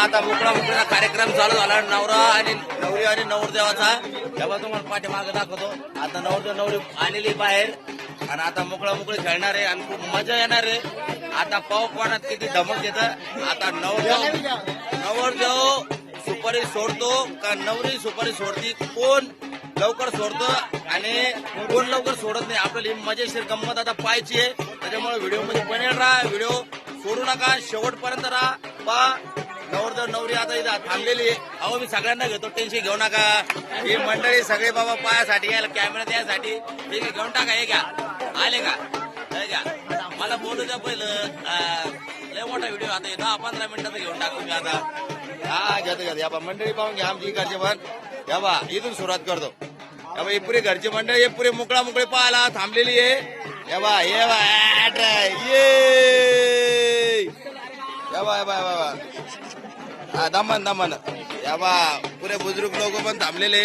आता मोकळा कार्यक्रम चालू झाला नवरा आणि नवरी आणि नवरदेवाचा. तेव्हा तुम्हाला पाठीमागे दाखवतो. आता नवरदेव नवरी आलेली बाहेर आणि आता मोकळी खेळणार आहे आणि खूप मजा येणार आहे. आता पाव कोणात किती धमक येतं. आता नवरदेव सुपारी सोडतो का नवरी सुपारी सोडती, कोण लवकर सोडतं आणि कोण लवकर सोडत नाही. आपल्याला ही मजेशीर गंमत आता पाहायची आहे. त्याच्यामुळे व्हिडिओ मध्ये बनेल राहा, व्हिडिओ सोडू नका, शेवटपर्यंत राहा. पहा नवरदेव नवरी आता इथं थांबलेली आहे. अहो मी सगळ्यांना घेतो, टेन्शन घेऊ नका. ही मंडळी सगळे बाबा पायासाठी यायला, कॅमेरा द्यायसाठी. ठीक आहे, घेऊन टाका. हे घ्या, आले का? हे घ्या, मला बोलू द्या पहिलं. लय मोठा व्हिडिओ आता 10-15 मिनिटाचा घेऊन टाकू मी आता. हा घेतो. या बा मंडळी पाहून घ्या आमची घरचे पण. या बा इथून सुरुवात करतो. या बा ही पुरी घरची मंडळी, हे पुरी मोकळी पाहायला थांबलेली आहे. या बा ये बा दमन या बा पुरे बुजुर्ग लोक पण थांबलेले.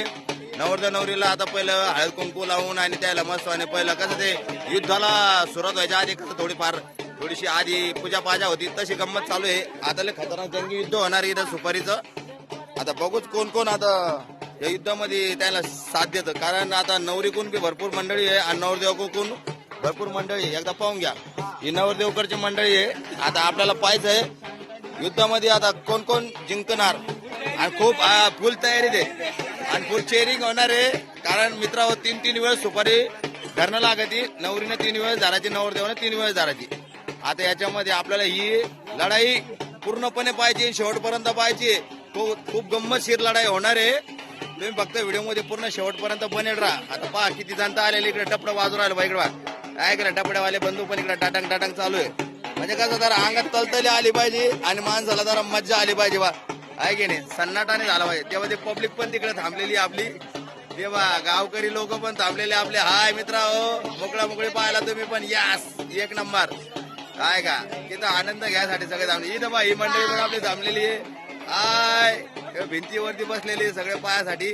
नवरदेव नवरीला आता पहिलं हळद कुंकू लावून आणि त्याला मस्त आणि पहिलं कसं ते युद्धाला सुरुवात व्हायच्या आधी कसं थोडीशी आधी पूजा पाजा होती, तशी गंमत चालू आहे. आता लय खतरनाक जंगी युद्ध होणार इथं सुपारीचं. आता बघूच कोण आता या युद्धामध्ये त्याला साथ देतं. कारण आता नवरी कोण बी भरपूर मंडळी आहे आणि नवरदेव कोण भरपूर मंडळी आहे. एकदा पाहून घ्या, ही नवरदेवकडची मंडळी आहे. आता आपल्याला पाहायचं आहे युद्धामध्ये आता कोण जिंकणार. आणि खूप फुल तयारी दे आणि फुल चेअरिंग होणार आहे. कारण मित्रांनो 3 वेळेस सुपारी धरणं लागती. नवरीने 3 वेळेस धरायची, नवरदेवाने 3 वेळेस धरायची. आता याच्यामध्ये आपल्याला ही लढाई पूर्णपणे पाहिजे, शेवटपर्यंत पाहिजे. खूप गंमतशीर लढाई होणार आहे. तुम्ही फक्त व्हिडिओ मध्ये पूर्ण शेवटपर्यंत बनेल राहा. आता पहा किती जनता आलेली इकडे, टपडं वाजू राहिलं बा. इकडे काय इकडे टपड्यावाले बंधू पण इकडे टाटंग चालू आहे. म्हणजे कसं जरा अंगात तलतली आली पाहिजे आणि माणसाला जरा मज्जा आली पाहिजे बा, आहे की नाही. सन्नाटाने झाला पाहिजे. तेव्हा ते पब्लिक पण तिकडे थांबलेली आपली. तेव्हा गावकरी लोक पण थांबलेले आपले. हाय मित्रा हो, मोकळी पाहायला तुम्ही पण यास, एक नंबर. काय का तिथं आनंद घ्यायसाठी सगळे थांबले. इथं बा ही मंडळी पण आपली थांबलेली आहे. हाय भिंतीवरती बसलेली सगळे पायासाठी.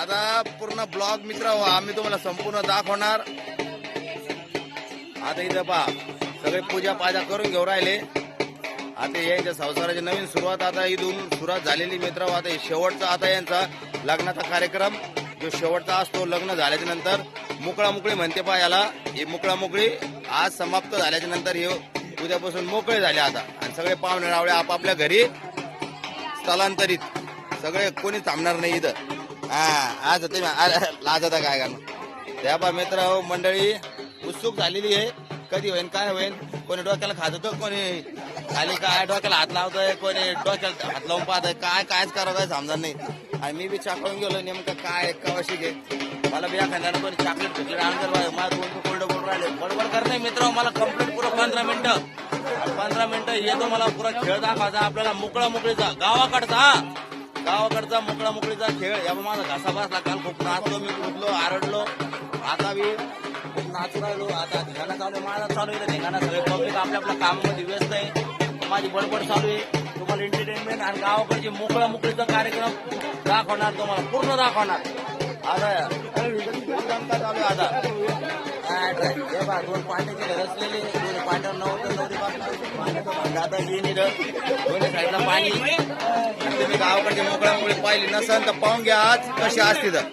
आता पूर्ण ब्लॉग मित्र आम्ही तुम्हाला संपूर्ण दाखवणार. आता इथं पहा सगळे पूजा पाजा करून घेऊन राहिले. आता यांच्या संसाराची नवीन सुरुवात आता इथून सुरुवात झालेली मित्र. आता शेवटचा आता यांचा लग्नाचा कार्यक्रम जो शेवटचा असतो. लग्न झाल्याच्या नंतर मोकळी म्हणते पहा याला. ही मोकळी आज समाप्त झाल्याच्या नंतर हे उद्यापासून मोकळे झाले आता. आणि सगळे पाहुणे रावळे आपापल्या घरी स्थलांतरित. सगळे कोणी थांबणार नाही इथं. आज तुम्ही लाजता काय का त्या बा मित्र हो मंडळी उत्सुक झालेली आहे. कधी होईल काय होईल. कोणी डोक्याला खात होतं, कोणी खाली काय डोक्याला हात लावतोय, कोणी डोक्याला हात लावून पाहतोय. कायच करावं काय समजा नाही. आणि मी बी चाकळून गेलो नेमकं काय कवाशी घे. मला बी एखाद्यानं कोणी चॉकलेट फिकलेट आणलं मला 2 कोल्ड बोल राहिले. बरोबर कर नाही मित्र. मला कंप्लीट पुरं 15 मिनिटं येतो. मला पुरा खेळ दाखवायचा आपल्याला. मोकळीचा गावाकडचा मोकळीचा खेळ. या माझा घासा बसला. काल खूप नाचलो मी, कुदलो, आरडलो. आता बी खूप नाचू राहिलो. आता धिंगाणा चालू आहे, माझा चालू आहे धिंगाणा. सगळे पब्लिक आपल्या कामामध्ये व्यस्त आहे. माझी बडबड चालू आहे. तुम्हाला एंटरटेनमेंट आणि गावाकडची मोकळीचा कार्यक्रम दाखवणार, तुम्हाला पूर्ण दाखवणार. आता चालू आहे आता. हे बा 2 पांड्याचे घर असलेले, 2 पांड्यावर नवरी आता दोन्ही साईडला पाणी. तुम्ही गावाकडची मोकळी पाहिली नसेल तर पाहून घ्या आज कशी असते तर.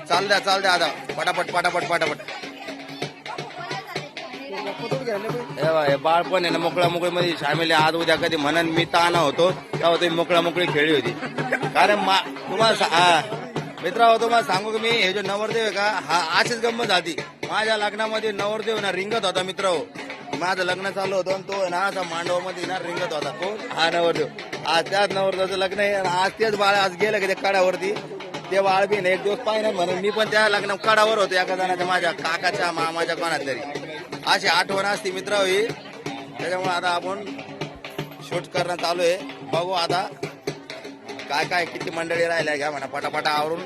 चाल द्या आता पटापट. हे बाळपण आहे ना मोकळी मध्ये सामील. आज उद्या कधी म्हणन मी ताना होतो तेव्हा तुम्ही मोकळी खेळली होती. कारण तुम्हाला मित्र तुम्हाला सांगू की मी हे जो नवरदेव आहे का, हा अशीच गंमत झाली. माझ्या लग्नामध्ये नवरदेव ना रिंगत होता मित्र हो. माझं लग्न चालू होतं आणि तो ना असा मांडवामध्ये ना रिंगत होता. कोण? हा नवरदेव. आज त्याच नवरदेवाचं लग्न आहे. आज तेच बाळ आज गेलं की त्या कड्यावरती. ते बाळ बी एक दिवस पाहिजे म्हणून मी पण त्या लग्न कडावर होतो एका जणाच्या, माझ्या काकाच्या मामाच्या कोणात तरी. अशी आठवण असते मित्र होई. त्याच्यामुळे आता आपण शूट करणं चालू आहे. बघू आता काय किती मंडळी राहिल्या घ्या म्हणा पटापटा आवरून.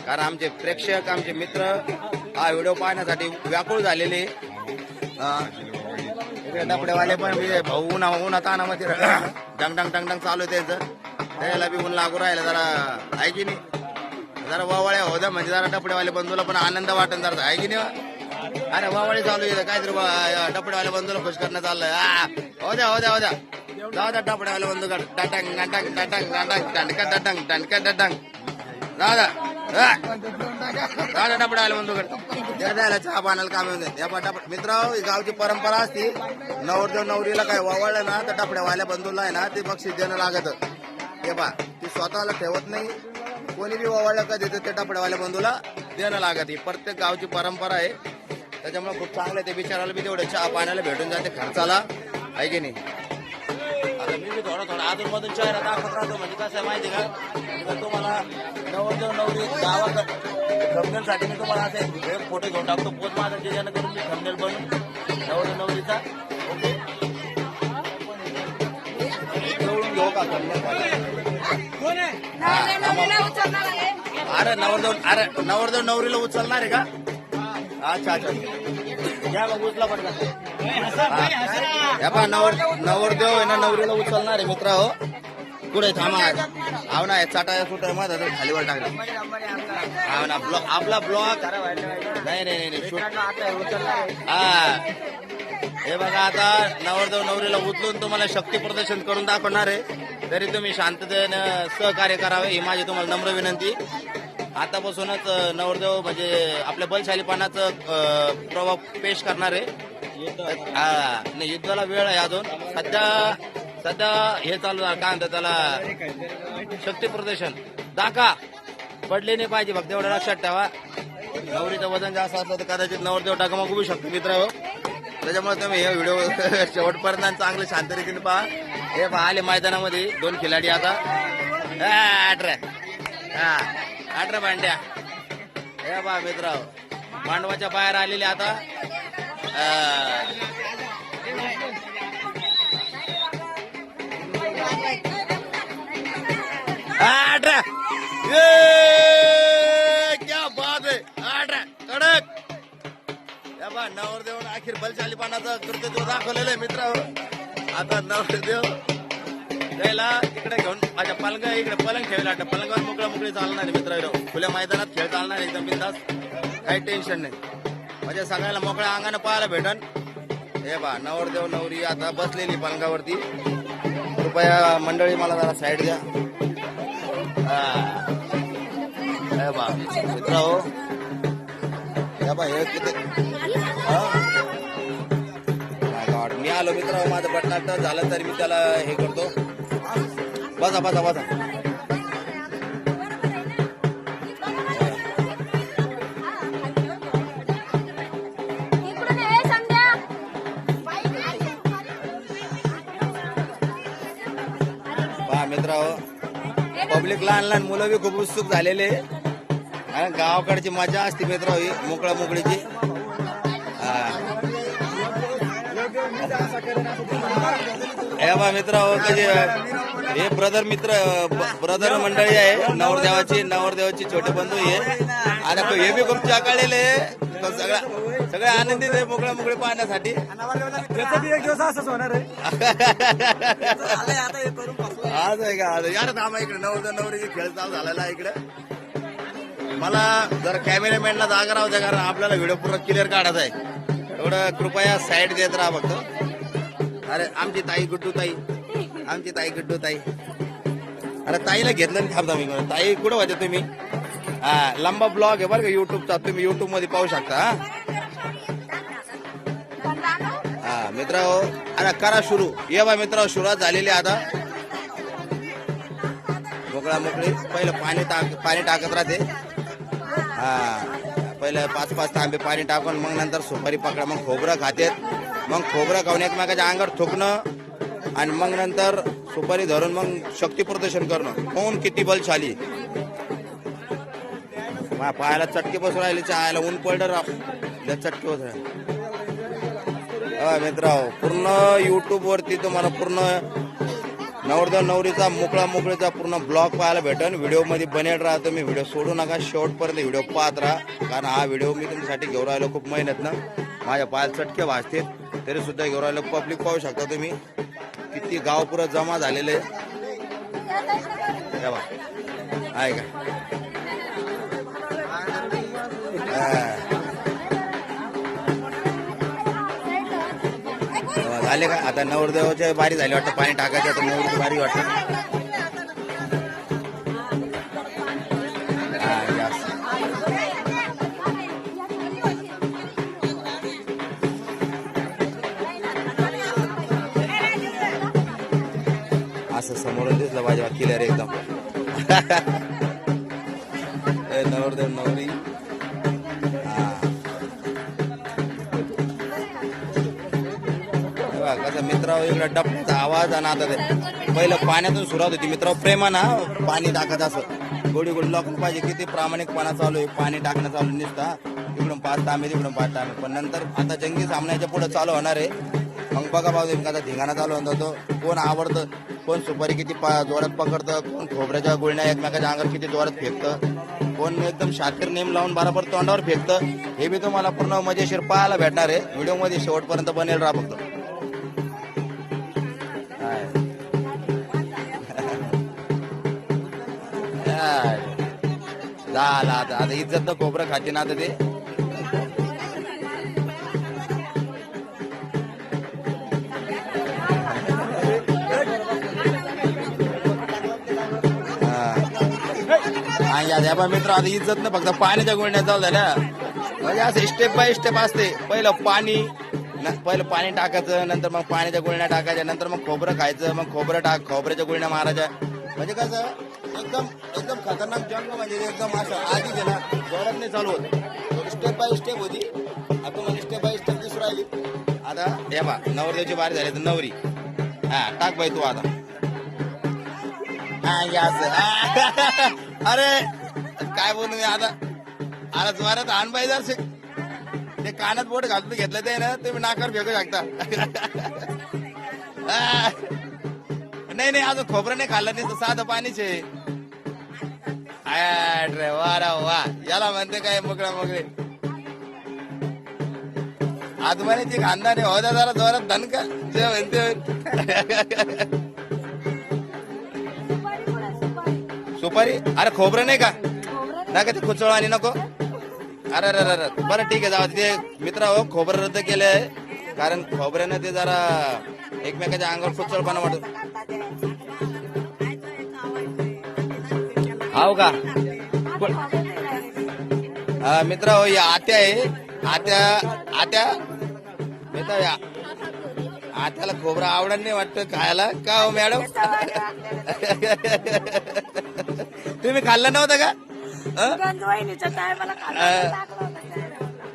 कारण आमचे प्रेक्षक आमचे मित्र हा व्हिडिओ पाहण्यासाठी व्याकुळ झालेले. इकडे डबडेवाले पण भाऊ उन्हा तानामध्ये डंग चालू आहे त्यांचं. त्याला बी ऊन लागू राहिलं जरा, आहे की नाही. जरा वावळ्या होत्या म्हणजे जरा डबडेवाले बंधूला पण आनंद वाटन जरा, आहे की नाही. अरे वावळी चालू आहे काहीतरी डपडेवाल्या बंधूला खुश करणं चाललंय. हो द्या हो द्या हो द्या जाऊ द्या डपडेवाल्या बंधूकडे. टाटांग टाटांग टाटांग टाटांग टणका टाटांग टणका टाटांग जाऊ द्या डपडेवाल्या बंधूकडे द्यायला चहा पाण्याला काम येऊन द्या. मित्र ही गावची परंपरा असती. नवरदेव नवरीला काय वावळलं ना तर डपड्यावाल्या बंधूला आहे ना ते बक्षीस देणं लागत. हे पा ती स्वतःला ठेवत नाही. कोणी बी वावळलं का देतं ते डपड्यावाल्या बंधूला देणं लागत. ही प्रत्येक गावची परंपरा आहे. त्याच्यामुळे खूप चांगलं ते बिचाराला बी तेवढं चहा पाण्याला भेटून जाते खर्चाला आहे की नाही. आता मी बी थोडं अजून मधून चेहरा दाखवत राहतो. म्हणजे कसं आहे माहिती का तुम्हाला नवरदेव नवरी गावात थंबनेलसाठी मी तुम्हाला असे एक फोटो घेऊन टाकतो पोच माझा जेणेकरून मी थंबनेल बनून नवरदेव नवरीचा घेऊ का थंबनेल. अरे नवरदेव नवरीला उचलणार आहे का. अच्छा अच्छा घ्या मग उचला पडला. नवरदेव आहे ना नवरीला उचलणार आहे मित्र. हो पुढे थांबा. हाव ना चाटाया सुटाय माझा खालीवर टाकला. हाव ना आपला ब्लॉग नाही नाही नाही हा हे बघा आता नवरदेव नवरीला उचलून तुम्हाला शक्ती प्रदर्शन करून दाखवणार आहे. तरी तुम्ही शांततेनं सहकार्य करावे ही माझी तुम्हाला नम्र विनंती. आतापासूनच नवरदेव म्हणजे आपल्या बलशालीपणाचं प्रभाव पेश करणार आहे. नाही युद्धाला वेळ आहे अजून. सध्या हे चालू आहे काय म्हणतात त्याला शक्ती प्रदर्शन. दाखा पडले नाही पाहिजे फक्त एवढं लक्षात ठेवा. नवरीचं वजन जास्त असलं तर कदाचित नवरदेव टाकामग उभू शकतो मित्र. त्याच्यामुळे तुम्ही हे व्हिडिओ शेवटपर्यंत चांगलं शांत रीतीने पहा. हे पहा आले मैदानामध्ये 2 खिलाडी आता 18 भांड्या. हे पहा मित्र मांडवाच्या बाहेर आलेले आता. क्या बात आहे 18 कडक. नवरदेव अखेर बलशालीपणाचं कर्तृत्व दाखवलेलं आहे मित्र. आता नवरदेव त्याला इकडे घेऊन माझ्या पलंग इकडे पलंग ठेवला. पलंगावर मोकळी चालणार आहे मित्र. खुल्या मैदानात खेळ चालणार एकदम बिंदास. काही टेन्शन नाही. म्हणजे सगळ्याला मोकळ्या अंगानं पाहायला भेटन. हे बा नवरदेव नवरी आता बसलेली पलंगावरती. कृपया मंडळी मला जरा साईड द्या. हे बा मित्र हो हे बा हे किती मी आलो मित्र. माझं बटनाट झालं तर मी त्याला हे करतो. बसा बसा बसा. पहा मित्र पब्लिक लहान लहान मुलं बी खूप उत्सुक झालेले. गावाकडची मजा असते मित्र ही मोकळ्या मोकळीची. हे बा मित्र कधी हे ब्रदर मंडळी आहे नवरदेवाची छोटे बंधू आहे. आणि हे बी खूप चाकाळलेले सगळे आनंदित आहे मोकळ्या मोकळे पाहण्यासाठी. एक दिवस असंच होणार आहे. आज आहे का यार थांबा इकडे नवरदेव नवरीची खेळ चालू झालेला आहे इकडे. मला जर कॅमेरामॅनला जागा राहू द्या कारण आपल्याला व्हिडिओ पूर्ण क्लिअर काढायचा आहे. एवढं कृपया साईड देत राहा फक्त. अरे आमची ताई गुड्डू ताई अरे ताईला घेतलं नाही. थांबता मी ताई कुठं होते तुम्ही. लंबा ब्लॉग आहे बरं का युट्यूबचा. तुम्ही युट्यूब मध्ये पाहू शकता. मित्र अरे करा सुरू. ये बा मित्र सुरुवात झालेली आता. मोकळा मोकळी पहिलं पाणी टाकत राहते. पहिलं 5-5 तांबे पाणी टाकून मग नंतर सुपारी पकडा. मग खोबरं खातेत. मग खोबरं खाऊन एकमेकाच्या अंगावर थुकणं आणि मग नंतर सुपारी धरून मग शक्ती प्रदर्शन करणं. कोण किती बलशाली. पायाला चटके बसून राहिले. चहायला ऊन पडलं चटके बसून राहिले. मित्र पूर्ण युट्यूब वरती तुम्हाला पूर्ण नवरदेव नवरीचा मोकळीचा पूर्ण ब्लॉग पाहायला भेटेल. व्हिडिओ मध्ये बनेल राहा. तुम्ही व्हिडिओ सोडू नका. शेवटपर्यंत व्हिडिओ पाहत राहा. कारण हा व्हिडिओ मी तुमच्यासाठी घेऊन राहिलो खूप मेहनत ना. माझ्या पायाला चटके वाजते तरी सुद्धा घेऊन राहिलो. पब्लिक पाहू शकता तुम्ही किती गाव पुरं जमा झालेले आहे का. झाले का आता नवरदेवाच्या बारी झाली वाटतं पाणी टाकायचं आता नवरची बारी वाटतं हा, जास्त. असं समोरून दिसलं पाहिजे क्लिअर एकदम ए, नवरदेव नवरी कसं मित्रांनो इकडे डबण्याचा आवाज आणि आता ते पहिलं पाण्यातून सुरुवात होती मित्रांनो प्रेमानं पाणी टाकत असं गोडी गोडी लोकांना पाहिजे किती प्रामाणिकपणा चालू आहे पाणी टाकणं चालू निसता इकडून 5 तांबे तिकडून 5 तांबे पण नंतर आता जंगी सामन्याच्या पुढे चालू होणार आहे मग बघा बाबा आता धिंगाणा चालू होतो कोण आवडतं कोण सुपारी किती जोरात पकडतं कोण खोबऱ्याच्या गुळण्या एकमेकाच्या अंगावर किती जोरात फेकतं कोण एकदम शातीर नेम लावून बरोबर तोंडावर फेकतं हे बी तुम्हाला पूर्ण मजेशीर पाहायला भेटणार आहे व्हिडिओमध्ये शेवटपर्यंत बनेल राहा फक्त झाला आता इज्जत तर खोबरं खाते ना आता ते मित्र आता इज्जत ना फक्त पाण्याच्या गुळण्यात चालू झाल्या म्हणजे असं स्टेप बाय स्टेप असते पहिलं पाणी टाकायचं नंतर मग पाण्याच्या गुळण्या टाकायच्या नंतर मग खोबरं खायचं मग खोबऱ्याच्या गुळण्या मारायच्या म्हणजे कसं एकदम एकदम खतरनाक जंग म्हणजे एकदम असं आधी गेला जोरात नाही चालू होत स्टेप बाय स्टेप होती आता म्हणजे स्टेप बाय स्टेप दिसून राहिली आता हे बा नवरदेवची बारी झाली तर नवरी हा टाक बाई तू आता अरे काय बोलू मी आता जोरात आण बाई जर ते कानात बोट घालून घेतलं ते ना तुम्ही नाकार फेकू शकता नाही नाही अजून खोबरं नाही खाल्लं नाही साधं पाणीच आहे वा वा याला म्हणते काय मोकळा मोकळे आजमानीची खानदानी होता जरा जोरात धनका जे म्हणते सुपारी अरे खोबरं नाही का नका ते खुचळ आणि नको अरे अरे बरं ठीक आहे जाऊ ते मित्र हो खोबरं रद्द केलंय कारण खोबऱ्यानं ते जरा एकमेकाच्या अंगावर खुचळपणा वाटत हाव का मित्र हो या आत्या आहे आत्या मित्र आत्याला खोबरं आवडत नाही वाटतं खायला का हो मॅडम तुम्ही खाल्लं नव्हतं का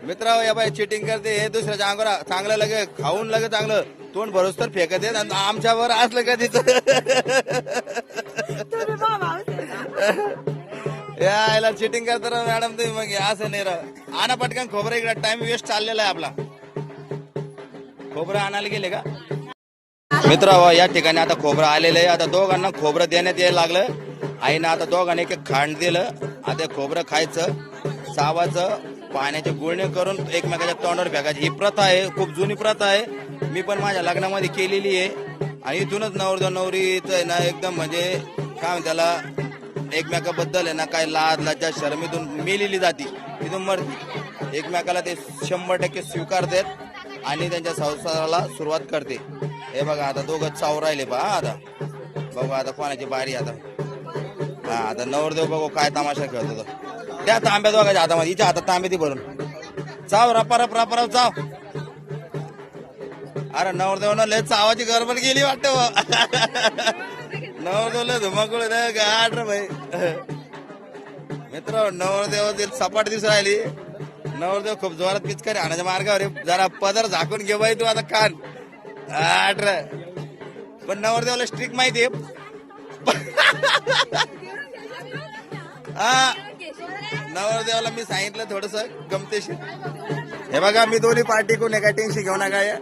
मित्र या बाई चिटिंग करते हे दुसऱ्याच्या अंगावर चांगलं लगे खाऊन लगे चांगलं तोंड भरोस तर फेकत येत आणि आमच्यावर असलं का तिथं यायला चिटिंग करता मॅडम तुम्ही मग असं नाही राह आणा पटकन खोबरं इकडे टाइम वेस्ट चाललेला आहे आपला खोबरं आणायला गेले का मित्र या ठिकाणी आता खोबरं आलेलं आहे आता दोघांना खोबरं देण्यात यायला लागलं आईनं आता दोघांना एक खांड दिलं आता खोबरं खायचं चावाचं पाण्याचे गुळणे करून एकमेकाच्या तोंडावर फेकायची ही प्रथा आहे खूप जुनी प्रथा आहे मी पण माझ्या लग्नामध्ये केलेली आहे आणि इथूनच नवरदेव नवरीचं ना एकदम म्हणजे काय त्याला एकमेकाबद्दल आहे ना काय लाज लज्जा शर्मीतून मेलेली जाती तिथून मरती एकमेकाला ते 100% स्वीकारतात आणि त्यांच्या संसाराला सुरुवात करते हे बघा आता दोघं चाव राहिले पहा आता बघू आता कोणाची बारी आता हा आता नवरदेव बघू काय तमाशा खेळत होता त्या तांब्या दोघांच्या हातामध्ये हिच्या हातात तांबे ती भरून चाव रपारप चाव अरे नवरदेवानं लय चावाची गडबड गेली वाटतं नवरदेवला धुमाकूळ गाठ रे भाई मित्र नवरदेव सपाट दिसून राहिली नवरदेव खूप जोरात पिचकारी आणायच्या मार्गावर जरा पदर झाकून घे बाई तू आता कान आठ रे पण नवरदेवाला स्ट्रिक माहिती हा नवरदेवाला मी सांगितलं थोडस गमतेशीर हे बघा मी दोन्ही पार्टी कोण काय टेन्शन घेऊ नका या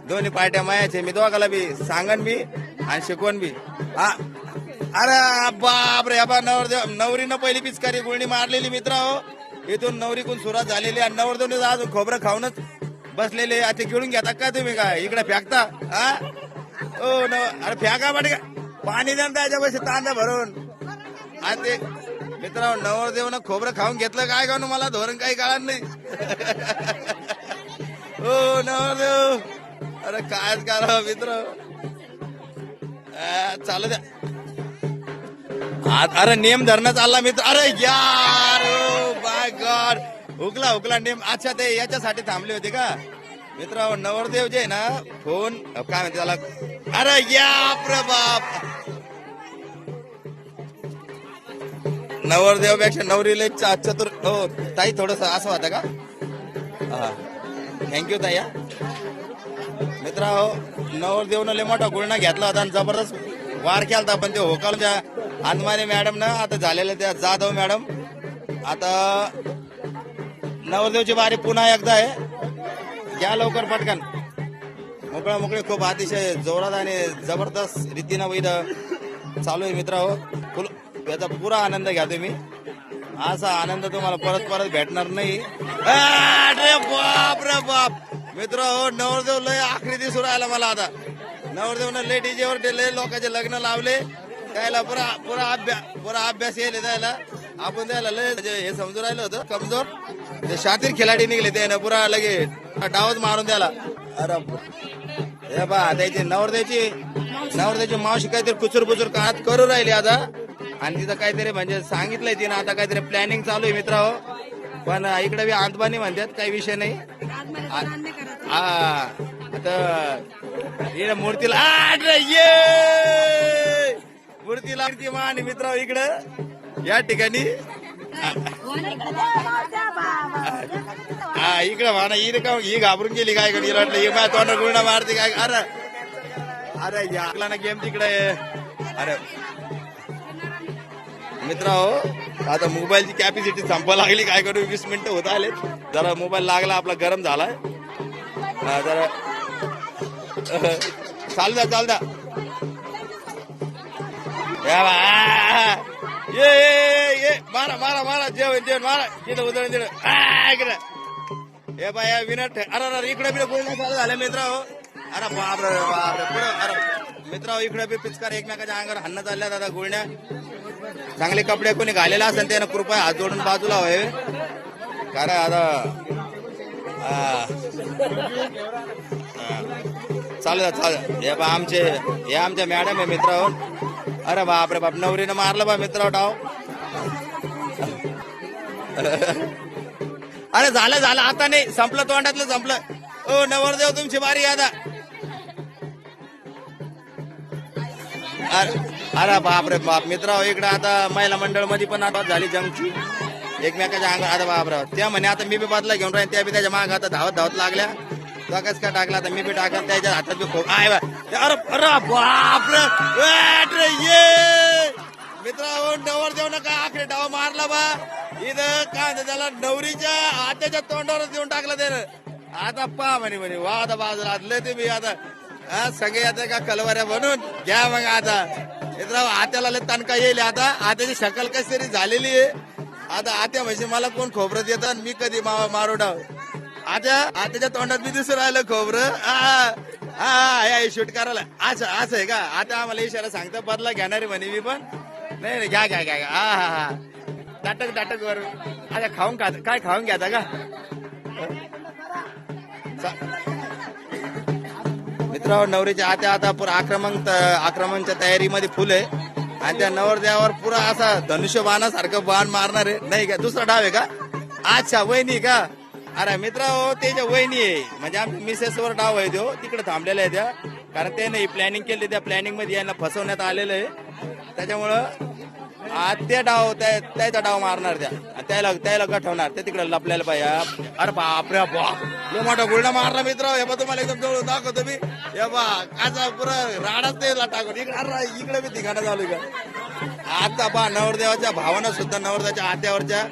दोन्ही पार्ट्या मायाचे मी दोघाला बी सांगन बी आणि शिकवण बी हा अरे बापरे बा नवरदेव नवरीनं पहिली पिचकारी गुळणी मारलेली मित्र हो इथून नवरीकून सुरुवात झालेली आणि नवरदेव अजून खोबरं खाऊनच बसलेले आता गिळून घेता का तुम्ही काय इकडे फेकता हा ओ अरे फेका पाठी पाणी द्या त्याच्या पैसे तांब्या भरून आणि ते मित्र नवरदेवनं खोबरं खाऊन घेतलं काय का मला धोरण काही कळणार नाही ओ नवरदेव अरे काय करा मित्र चालू द्या. अरे नेम धरणं चालला मित्र. अरे यार बाय गॉड हुकला नेम. अच्छा ते याच्यासाठी थांबले होते का मित्र. नवरदेव जे आहे ना फोन काय म्हणते त्याला. अरे या बाप नवरदेवापेक्षा नवरीला चतुर. हो ताई थोडस असं होतं का. हा थँक्यू ताई. मित्र नवरदेवनं लय मोठा गुळणा घेतला होता आणि जबरदस्त वार केला होता. पण ते होकालच्या अंदमाने मॅडम ना आता झालेल्या त्या जाधव मॅडम. आता नवरदेवची बारी पुन्हा एकदा आहे. घ्या लवकर पटकन मोकळे खूप अतिशय जोरात आणि जबरदस्त रीतीनं इथं चालू आहे मित्र. हो फुल याचा पुरा आनंद घ्या तुम्ही. असा आनंद तुम्हाला परत भेटणार नाही. अरे बाप रे बाप मित्र. हो नवरदेव लय आखरी दिसून राहिला मला आता. नवरदेवनं लय डीजेवर लय लोकांचे लग्न लावले. त्याला पुरा अभ्यास येईल त्याला. आपण त्याला लय हे समजून राहिलं होतं कमजोर. ते शातीर खिलाडी निघले त्यानं पुरा लगे डावच मारून द्याला. अरे हे बा त्याची नवरदेवची मावशी काहीतरी कुचूर काळात करू राहिली आता. आणि तिथं काहीतरी म्हणजे सांगितलंय तिनं आता काहीतरी प्लॅनिंग चालू आहे मित्र. हो पण इकडे बी आंतबानी म्हणतात काही विषय नाही. हा आता मूर्तीला मूर्ती मान मित्र इकडं या ठिकाणी. हा इकडे म्हणा ही घाबरून गेली काय कडे वाटलं ही माझ्या तोंड गुळणा मारते काय. अरे याला ना गेम तिकडे. अरे मित्र हो आता मोबाईलची कॅपॅसिटी संपा लागली काय करू. 20 मिनिटं होत आले. जरा मोबाईल लागला आपला गरम झालाय. जरा चाल द्या ये मारा जेवण मारा तिथं उदळून इकडे. हे बाया विनर. अरे इकडे बी बोलणं चालू झालं मित्र. हो अरे बापरे अरे मित्र इकडे बी पिचकार एकमेकाच्या अंगावर हाणणं चालल्यात आता गुळण्या. चांगले कपडे कोणी घालेला असेल त्यानं कृपया हात जोडून बाजूला व्हावे. कारण आता चालू हे बा आमच्या मॅडम आहे मित्र. अरे बापरे बाप नवरीनं मारलं बा मित्र डाव. अरे झालं आता नाही संपलं तोंडातलं संपलं. ओ नवरदेव तुमची बारी आता. अरे बापरे बाप मित्र इकडे आता महिला मंडळ मध्ये पण आता झाली जंगची एकमेकाच्या अंगावर. आता बापरे त्या म्हणे आता मी बी बदला घेऊन राहीन. त्या बी त्याच्या माग आता धावत लागल्या. कस काय टाकला तर मी बी टाकला त्याच्या हातात बी खूप आहे. अरे बापरे ये मित्र नवरदेव ना काय आखरे डाव मारला बा इथं काय त्याला नवरीच्या आत्याच्या तोंडावरच देऊन टाकलं त्यानं. आता पहा म्हणे वा आता बाजूला आदले तुम्ही आता सगळे आता का कलवाऱ्या बनून घ्या मग. आता मित्र आत्याला लय तणका येईल. आता आत्याची शकल कशी तरी झालेली आहे. आता आत्या म्हणजे मला कोण खोबरं देतात मी कधी मारू डाव. आत्याच्या तोंडात मी दिसून राहिलं खोबरं. हा शूट करायला असं आहे का. आता आम्हाला इशारा सांगता बदला घेणारे म्हणे मी पण. नाही घ्या हा टाटक वर. आता खाऊन काय खाऊन घ्या का मित्र. नवरीच्या आता पुरा आक्रमणच्या तयारीमध्ये फुल आहे. आणि त्या नवरदेवावर पुरा असा धनुष्यबाणासारखं बाण मारणार आहे नाही का. दुसरा डाव आहे का. अच्छा वहिनी का. अरे मित्र हो त्याच्या वहिनी आहे म्हणजे आमच्या मिसेसवर डाव आहे तो. तिकडे थांबलेला आहे त्या. कारण त्याने प्लॅनिंग केली. त्या प्लॅनिंग मध्ये यांना फसवण्यात आलेलं आहे. त्याच्यामुळं त्या डाव त्याचा डाव मारणार त्याला गठवणार. ते तिकडे लपलेलं पाहिजे. अरे बापरे बाप लो मोठा गुळणा मारला मित्र. हे बा तुम्हाला एकदम जवळ दाखवतो मी. हे बा काचा पुरा राडाच ते टाकून इकडे मी ठिकाणं चालू का. आता बा नवरदेवाच्या भावानं सुद्धा नवरदेवाच्या आत्यावरच्या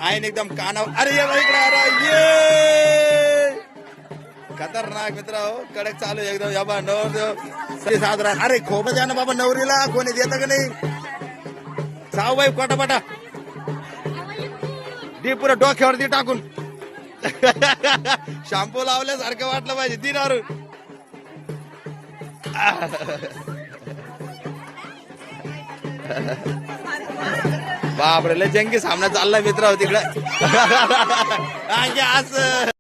आईन एकदम कानावर. अरे ये इकडे. अरे ये खतरनाक मित्र हो कडक चालू एकदम. या बा नवरदेव साजरा. अरे खोप द्या ना बाबा नवरीला कोणी देतं का नाही. साऊ बाई पटापटा दी पुरं डोक्यावरती टाकून. शॅम्पू लावल्यासारखं वाटलं पाहिजे दिनावर. बापरे लय जंगी सामना चाललाय मित्र तिकडे. असं